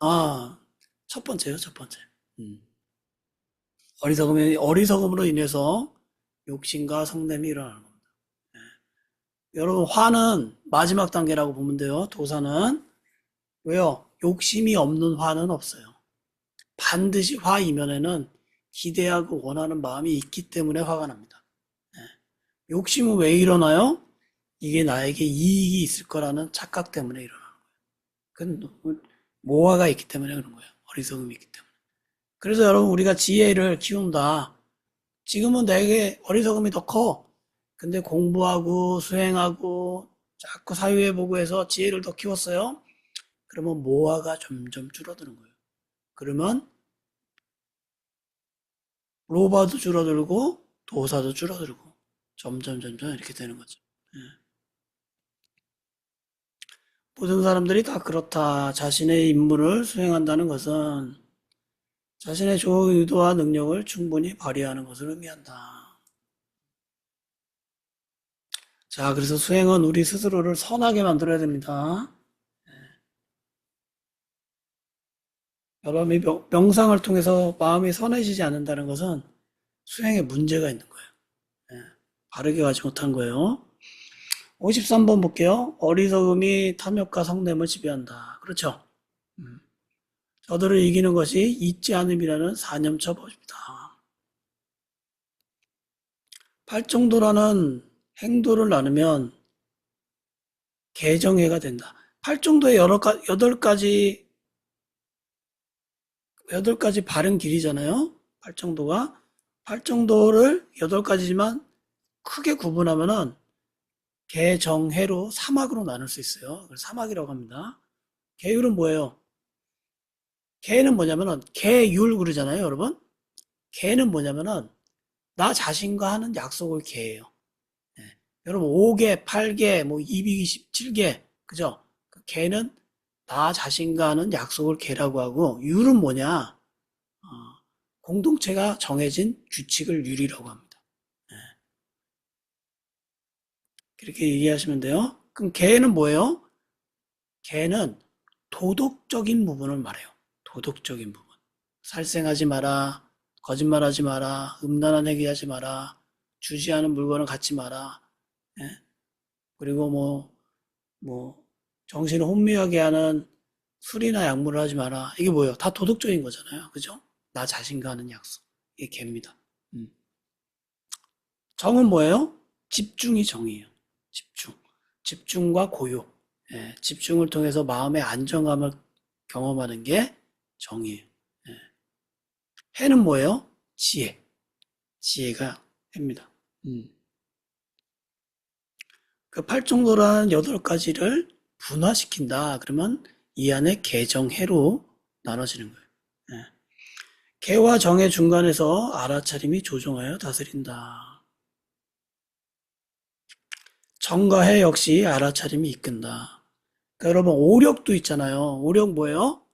아, 첫 번째요, 첫 번째. 음. 어리석음으로 인해서 욕심과 성냄이 일어나는 겁니다. 여러분, 화는 마지막 단계라고 보면 돼요. 도사는. 왜요? 욕심이 없는 화는 없어요. 반드시 화 이면에는 기대하고 원하는 마음이 있기 때문에 화가 납니다. 욕심은 왜 일어나요? 이게 나에게 이익이 있을 거라는 착각 때문에 일어나는 거예요. 그건 모화가 있기 때문에 그런 거예요. 어리석음이 있기 때문에. 그래서 여러분 우리가 지혜를 키운다. 지금은 내게 어리석음이 더 커. 근데 공부하고 수행하고 자꾸 사유해보고 해서 지혜를 더 키웠어요. 그러면 모화가 점점 줄어드는 거예요. 그러면 로바도 줄어들고 도사도 줄어들고 점점 이렇게 되는 거죠. 예. 모든 사람들이 다 그렇다. 자신의 임무를 수행한다는 것은 자신의 좋은 의도와 능력을 충분히 발휘하는 것을 의미한다. 자, 그래서 수행은 우리 스스로를 선하게 만들어야 됩니다. 여러분이 명상을 통해서 마음이 선해지지 않는다는 것은 수행에 문제가 있는 거예요. 바르게 가지 못한 거예요. 53번 볼게요. 어리석음이 탐욕과 성냄을 지배한다. 그렇죠? 저들을 이기는 것이 잊지 않음이라는 사념처법입니다. 팔정도라는 행도를 나누면 개정해가 된다. 팔정도에 여덟 가지 바른 길이잖아요. 팔정도가. 팔정도를 8가지지만 크게 구분하면은 개정해로 사막으로 나눌 수 있어요. 그걸 사막이라고 합니다. 계율은 뭐예요? 개는 뭐냐면은 개율 그러잖아요, 여러분. 개는 뭐냐면은 나 자신과 하는 약속을 개예요. 네. 여러분 5개, 8개, 뭐 227개, 그죠? 그 개는 나 자신과 하는 약속을 개라고 하고 율은 뭐냐? 공동체가 정해진 규칙을 율이라고 합니다. 네. 그렇게 이해하시면 돼요. 그럼 개는 뭐예요? 개는 도덕적인 부분을 말해요. 도덕적인 부분. 살생하지 마라, 거짓말하지 마라, 음란한 행위하지 마라, 주시하는 물건을 갖지 마라. 예? 그리고 정신을 혼미하게 하는 술이나 약물을 하지 마라. 이게 뭐예요? 다 도덕적인 거잖아요. 그죠? 나 자신과 하는 약속. 이게 개입니다. 정은 뭐예요? 집중이 정이에요. 집중. 집중과 고요. 예, 집중을 통해서 마음의 안정감을 경험하는 게 정이에요. 예. 해는 뭐예요? 지혜. 지혜가 해입니다. 그 팔정도라는 8가지를 분화시킨다. 그러면 이 안에 개정해로 나눠지는 거예요. 예. 개와 정의 중간에서 알아차림이 조종하여 다스린다. 정과 해 역시 알아차림이 이끈다. 그러니까 여러분 오력도 있잖아요. 오력 뭐예요?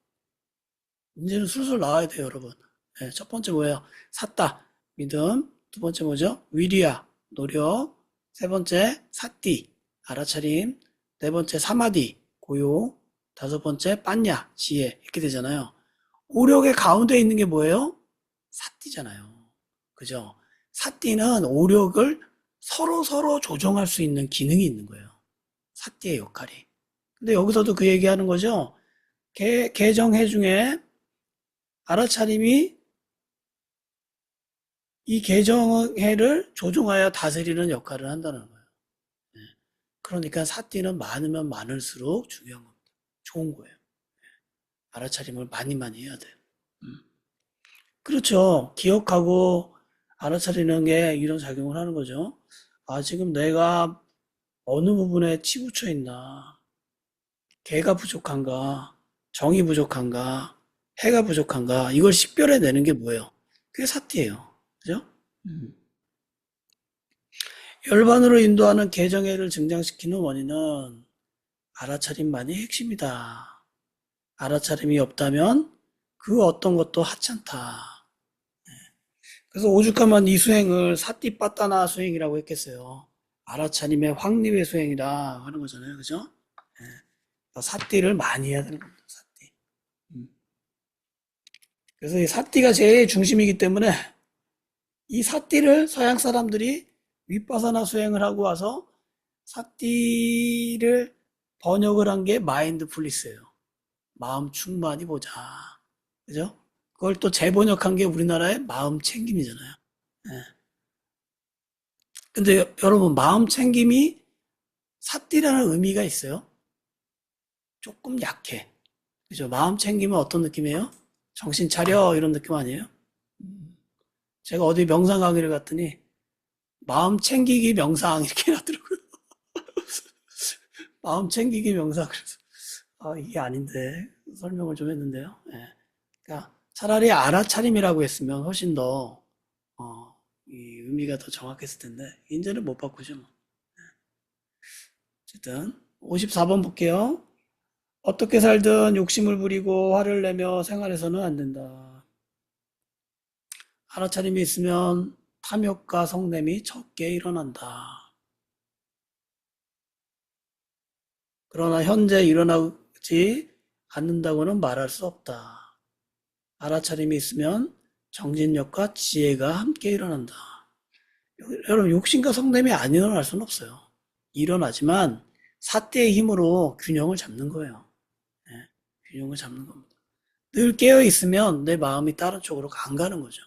이제는 술술 나와야 돼요, 여러분. 네, 첫 번째 뭐예요? 샀다, 믿음. 두 번째 뭐죠? 위리야, 노력. 세 번째 사띠, 알아차림. 네 번째 사마디, 고요. 다섯 번째 빤냐, 지혜. 이렇게 되잖아요. 오력의 가운데 있는 게 뭐예요? 사띠잖아요. 그죠? 사띠는 오력을 서로 조정할 수 있는 기능이 있는 거예요. 사띠의 역할이. 근데 여기서도 그 얘기하는 거죠. 개정해 중에 알아차림이 이 개정해를 조종하여 다스리는 역할을 한다는 거예요. 네. 그러니까 사띠는 많으면 많을수록 중요한 겁니다. 좋은 거예요. 알아차림을 많이 해야 돼요. 그렇죠. 기억하고 알아차리는 게 이런 작용을 하는 거죠. 아, 지금 내가 어느 부분에 치우쳐 있나? 개가 부족한가? 정이 부족한가? 해가 부족한가? 이걸 식별해내는 게 뭐예요? 그게 사띠예요. 그죠? 열반으로 인도하는 개정해를 증장시키는 원인은 알아차림만이 핵심이다. 알아차림이 없다면 그 어떤 것도 하찮다. 그래서 오죽하면 이 수행을 사띠빠따나 수행이라고 했겠어요. 알아차림의 확립의 수행이라 하는 거잖아요. 그죠? 사띠를 많이 해야 되는 겁니다. 사띠. 그래서 이 사띠가 제일 중심이기 때문에 이 사띠를 서양 사람들이 윗바사나 수행을 하고 와서 사띠를 번역을 한 게 마인드풀리스예요. 마음 충만히 보자. 그죠? 그걸 또 재번역한 게 우리나라의 마음 챙김이잖아요. 예. 근데 여러분, 마음 챙김이 사띠라는 의미가 있어요? 조금 약해. 그죠? 마음 챙김은 어떤 느낌이에요? 정신 차려, 이런 느낌 아니에요? 제가 어디 명상 강의를 갔더니, 마음 챙기기 명상, 이렇게 해놨더라고요. 마음 챙기기 명상. 그래서, 아, 이게 아닌데. 설명을 좀 했는데요. 예. 그러니까 차라리 알아차림이라고 했으면 훨씬 더, 이 의미가 더 정확했을 텐데, 이제는 못 바꾸죠, 뭐. 어쨌든, 54번 볼게요. 어떻게 살든 욕심을 부리고 화를 내며 생활해서는 안 된다. 알아차림이 있으면 탐욕과 성냄이 적게 일어난다. 그러나 현재 일어나지 않는다고는 말할 수 없다. 알아차림이 있으면 정진력과 지혜가 함께 일어난다. 여러분, 욕심과 성냄이 안 일어날 수는 없어요. 일어나지만 사태의 힘으로 균형을 잡는 거예요. 예, 균형을 잡는 겁니다. 늘 깨어 있으면 내 마음이 다른 쪽으로 안 가는 거죠.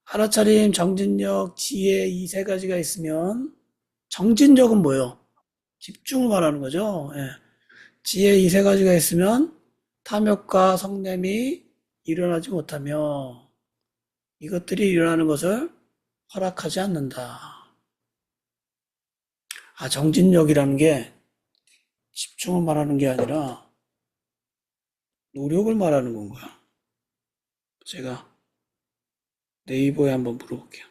알아차림, 정진력, 지혜 이 세 가지가 있으면 정진력은 뭐예요? 집중을 말하는 거죠. 예. 지혜 이 세 가지가 있으면 탐욕과 성냄이 일어나지 못하며 이것들이 일어나는 것을 허락하지 않는다. 아, 정진력이라는 게 집중을 말하는 게 아니라 노력을 말하는 건가요? 제가 네이버에 한번 물어볼게요.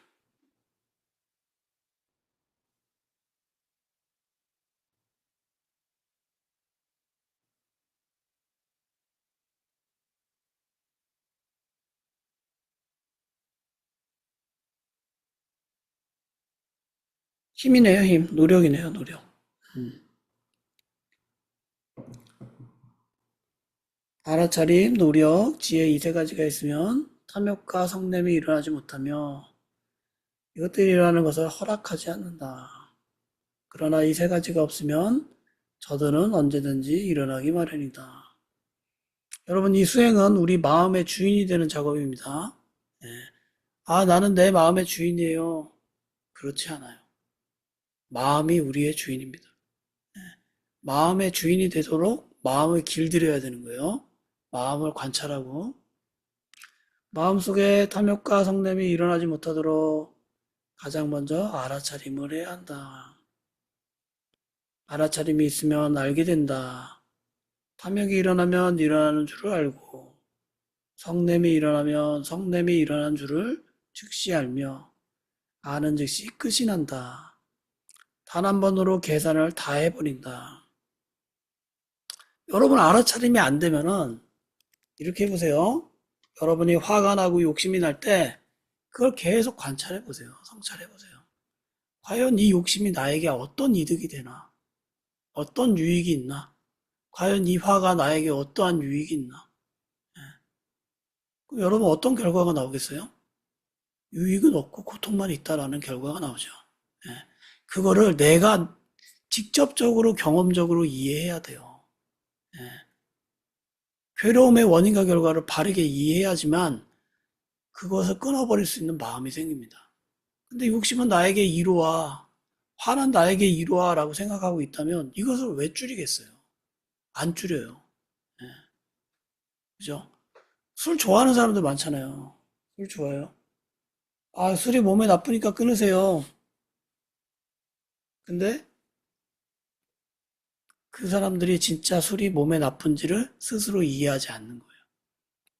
힘이네요, 힘. 노력이네요, 노력. 음. 알아차림, 노력, 지혜 이 세 가지가 있으면 탐욕과 성냄이 일어나지 못하며 이것들이 일어나는 것을 허락하지 않는다. 그러나 이 세 가지가 없으면 저들은 언제든지 일어나기 마련이다. 여러분, 이 수행은 우리 마음의 주인이 되는 작업입니다. 예. 아, 나는 내 마음의 주인이에요. 그렇지 않아요. 마음이 우리의 주인입니다. 마음의 주인이 되도록 마음을 길들여야 되는 거예요. 마음을 관찰하고 마음속에 탐욕과 성냄이 일어나지 못하도록 가장 먼저 알아차림을 해야 한다. 알아차림이 있으면 알게 된다. 탐욕이 일어나면 일어나는 줄을 알고 성냄이 일어나면 성냄이 일어난 줄을 즉시 알며 아는 즉시 끝이 난다. 단 한 번으로 계산을 다 해버린다. 여러분 알아차림이 안 되면은 이렇게 해보세요. 여러분이 화가 나고 욕심이 날 때 그걸 계속 관찰해 보세요. 성찰해 보세요. 과연 이 욕심이 나에게 어떤 이득이 되나? 어떤 유익이 있나? 과연 이 화가 나에게 어떠한 유익이 있나? 그럼 여러분 어떤 결과가 나오겠어요? 유익은 없고 고통만 있다라는 결과가 나오죠. 예. 그거를 내가 직접적으로 경험적으로 이해해야 돼요. 예. 괴로움의 원인과 결과를 바르게 이해해야지만 그것을 끊어버릴 수 있는 마음이 생깁니다. 근데 욕심은 나에게 이로와, 화는 나에게 이로와라고 생각하고 있다면 이것을 왜 줄이겠어요? 안 줄여요. 예. 그죠? 술 좋아하는 사람들 많잖아요. 술 좋아해요. 아, 술이 몸에 나쁘니까 끊으세요. 근데 그 사람들이 진짜 술이 몸에 나쁜지를 스스로 이해하지 않는 거예요.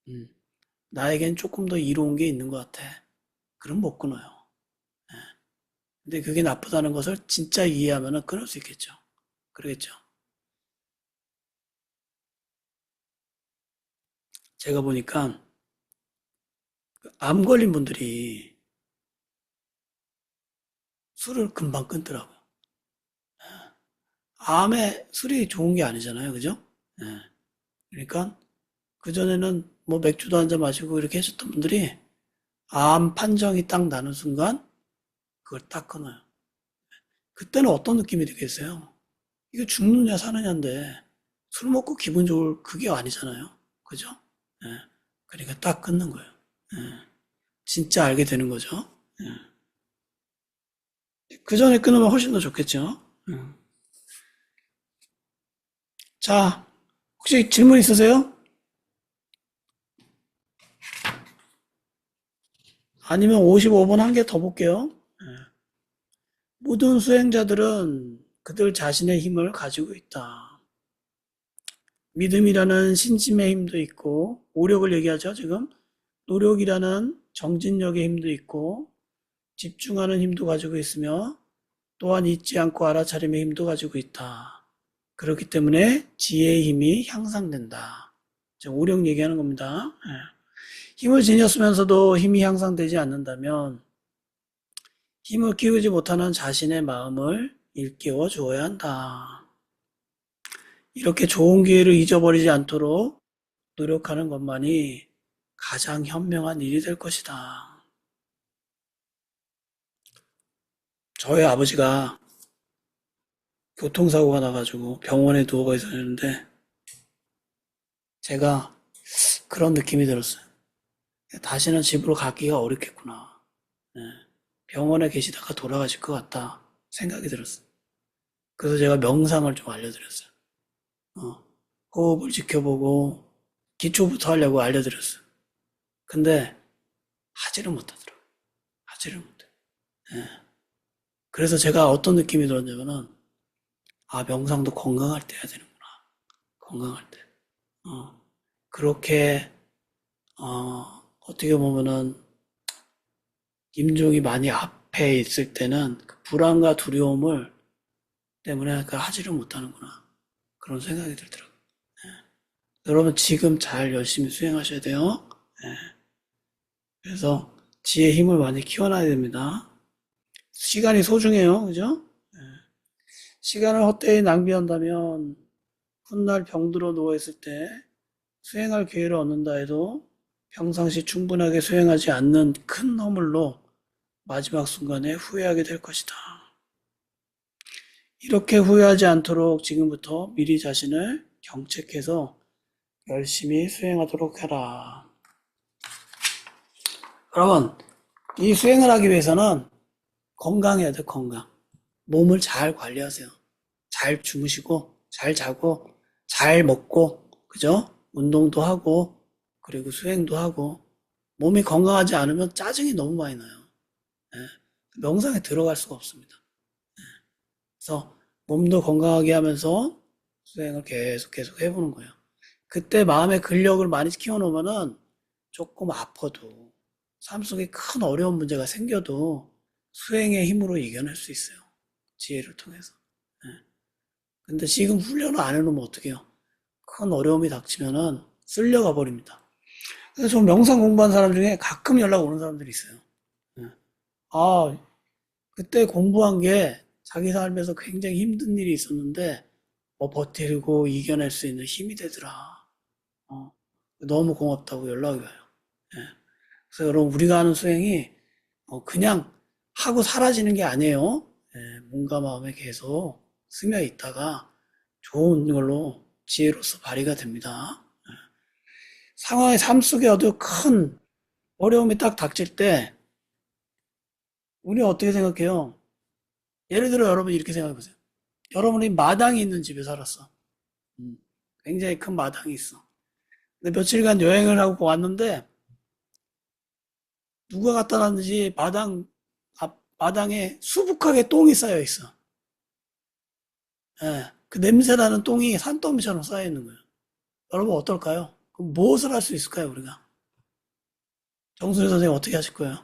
음, 나에겐 조금 더 이로운 게 있는 것 같아. 그럼 못 끊어요. 근데 그게 나쁘다는 것을 진짜 이해하면 끊을 수 있겠죠. 그러겠죠. 제가 보니까 암 걸린 분들이 술을 금방 끊더라고요. 암에 술이 좋은 게 아니잖아요. 그죠? 예. 그러니까 그전에는 뭐 맥주도 한 잔 마시고 이렇게 하셨던 분들이 암 판정이 딱 나는 순간 그걸 딱 끊어요. 그때는 어떤 느낌이 들겠어요? 이거 죽느냐 사느냐인데 술 먹고 기분 좋을 그게 아니잖아요. 그죠? 예. 그러니까 딱 끊는 거예요. 예. 진짜 알게 되는 거죠. 그 전에 끊으면 훨씬 더 좋겠죠. 자, 혹시 질문 있으세요? 아니면 55분 한 개 더 볼게요. 모든 수행자들은 그들 자신의 힘을 가지고 있다. 믿음이라는 신심의 힘도 있고, 오력을 얘기하죠, 지금. 노력이라는 정진력의 힘도 있고, 집중하는 힘도 가지고 있으며, 또한 잊지 않고 알아차림의 힘도 가지고 있다. 그렇기 때문에 지혜의 힘이 향상된다. 오력 얘기하는 겁니다. 힘을 지녔으면서도 힘이 향상되지 않는다면 힘을 키우지 못하는 자신의 마음을 일깨워 주어야 한다. 이렇게 좋은 기회를 잊어버리지 않도록 노력하는 것만이 가장 현명한 일이 될 것이다. 저희 아버지가 교통사고가 나가지고 병원에 누워 있었는데 제가 그런 느낌이 들었어요. 다시는 집으로 가기가 어렵겠구나. 네. 병원에 계시다가 돌아가실 것 같다 생각이 들었어요. 그래서 제가 명상을 좀 알려드렸어요. 어, 호흡을 지켜보고 기초부터 하려고 알려드렸어요. 근데 하지를 못하더라고요. 하지를 못해. 예. 그래서 제가 어떤 느낌이 들었냐면은 아 명상도 건강할 때 해야 되는구나. 건강할 때. 어, 그렇게 어떻게 보면은 임종이 많이 앞에 있을 때는 그 불안과 두려움을 때문에 그 하지를 못하는구나. 그런 생각이 들더라고요. 여러분 지금 잘 열심히 수행하셔야 돼요. 예. 그래서 지혜 힘을 많이 키워놔야 됩니다. 시간이 소중해요. 그죠? 시간을 헛되이 낭비한다면 훗날 병들어 누워있을 때 수행할 기회를 얻는다 해도 평상시 충분하게 수행하지 않는 큰 허물로 마지막 순간에 후회하게 될 것이다. 이렇게 후회하지 않도록 지금부터 미리 자신을 경책해서 열심히 수행하도록 해라. 여러분, 이 수행을 하기 위해서는 건강해야 돼, 건강. 몸을 잘 관리하세요. 잘 주무시고, 잘 자고, 잘 먹고, 그죠? 운동도 하고, 그리고 수행도 하고, 몸이 건강하지 않으면 짜증이 너무 많이 나요. 예. 명상에 들어갈 수가 없습니다. 그래서 몸도 건강하게 하면서 수행을 계속 해보는 거예요. 그때 마음의 근력을 많이 키워놓으면은 조금 아파도 삶 속에 큰 어려운 문제가 생겨도 수행의 힘으로 이겨낼 수 있어요. 지혜를 통해서. 예. 근데 지금 훈련을 안 해놓으면 어떡해요? 큰 어려움이 닥치면은 쓸려가 버립니다. 그래서 저 명상 공부한 사람 중에 가끔 연락 오는 사람들이 있어요. 예. 아, 그때 공부한 게 자기 삶에서 굉장히 힘든 일이 있었는데 버티고 이겨낼 수 있는 힘이 되더라. 어, 너무 고맙다고 연락이 와요. 예. 그래서 여러분 우리가 하는 수행이 그냥 하고 사라지는 게 아니에요. 예, 몸과 마음에 계속 스며 있다가 좋은 걸로 지혜로서 발휘가 됩니다. 상황의 삶 속에 어떤 큰 어려움이 딱 닥칠 때 우리 어떻게 생각해요? 예를 들어 여러분 이렇게 생각해 보세요. 여러분이 마당이 있는 집에 살았어. 음, 굉장히 큰 마당이 있어. 근데 며칠간 여행을 하고 왔는데 누가 갖다 놨는지 마당에 수북하게 똥이 쌓여 있어. 예, 그 냄새나는 똥이 산더미처럼 쌓여 있는 거예요. 여러분 어떨까요? 그럼 무엇을 할 수 있을까요, 우리가? 정순희 선생님 어떻게 하실 거예요?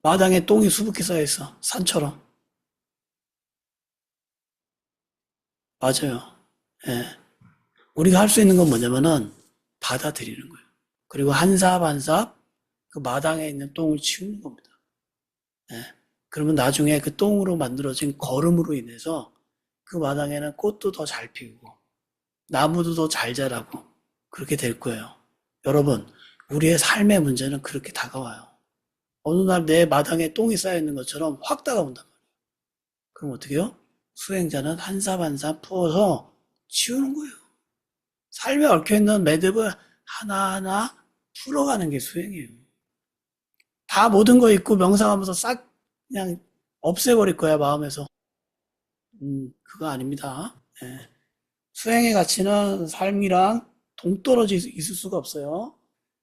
마당에 똥이 수북히 쌓여 있어. 산처럼. 맞아요. 예. 우리가 할 수 있는 건 뭐냐면은 받아들이는 거예요. 그리고 한 삽 한 삽 그 마당에 있는 똥을 치우는 겁니다. 예. 그러면 나중에 그 똥으로 만들어진 거름으로 인해서 그 마당에는 꽃도 더 잘 피우고 나무도 더 잘 자라고 그렇게 될 거예요. 여러분, 우리의 삶의 문제는 그렇게 다가와요. 어느 날 내 마당에 똥이 쌓여 있는 것처럼 확 다가온단 말이에요. 그럼 어떻게 해요? 수행자는 한 삽 한 삽 풀어서 치우는 거예요. 삶에 얽혀있는 매듭을 하나하나 풀어가는 게 수행이에요. 다 모든 거 있고 명상하면서 싹 그냥 없애버릴 거야, 마음에서. 그거 아닙니다. 예. 수행의 가치는 삶이랑 동떨어져 있을 수가 없어요.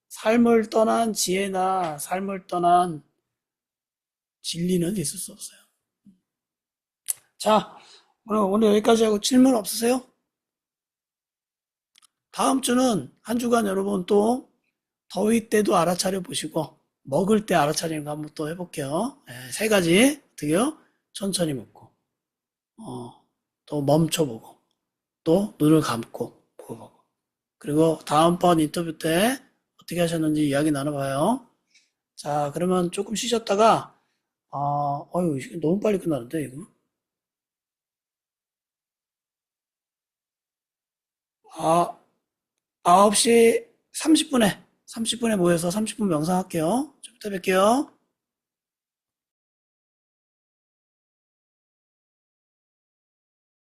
삶을 떠난 지혜나 삶을 떠난 진리는 있을 수 없어요. 자, 오늘 여기까지 하고 질문 없으세요? 다음 주는 한 주간 여러분 또 더위 때도 알아차려 보시고 먹을 때 알아차리는 거 한번 또 해볼게요. 예, 세 가지 어떻게요? 천천히 먹고 또 멈춰보고 또 눈을 감고 보고 그리고 다음번 인터뷰 때 어떻게 하셨는지 이야기 나눠봐요. 자, 그러면 조금 쉬셨다가 어휴, 너무 빨리 끝나는데 이거. 9시 30분에 모여서 30분 명상할게요. 좀 이따 뵐게요.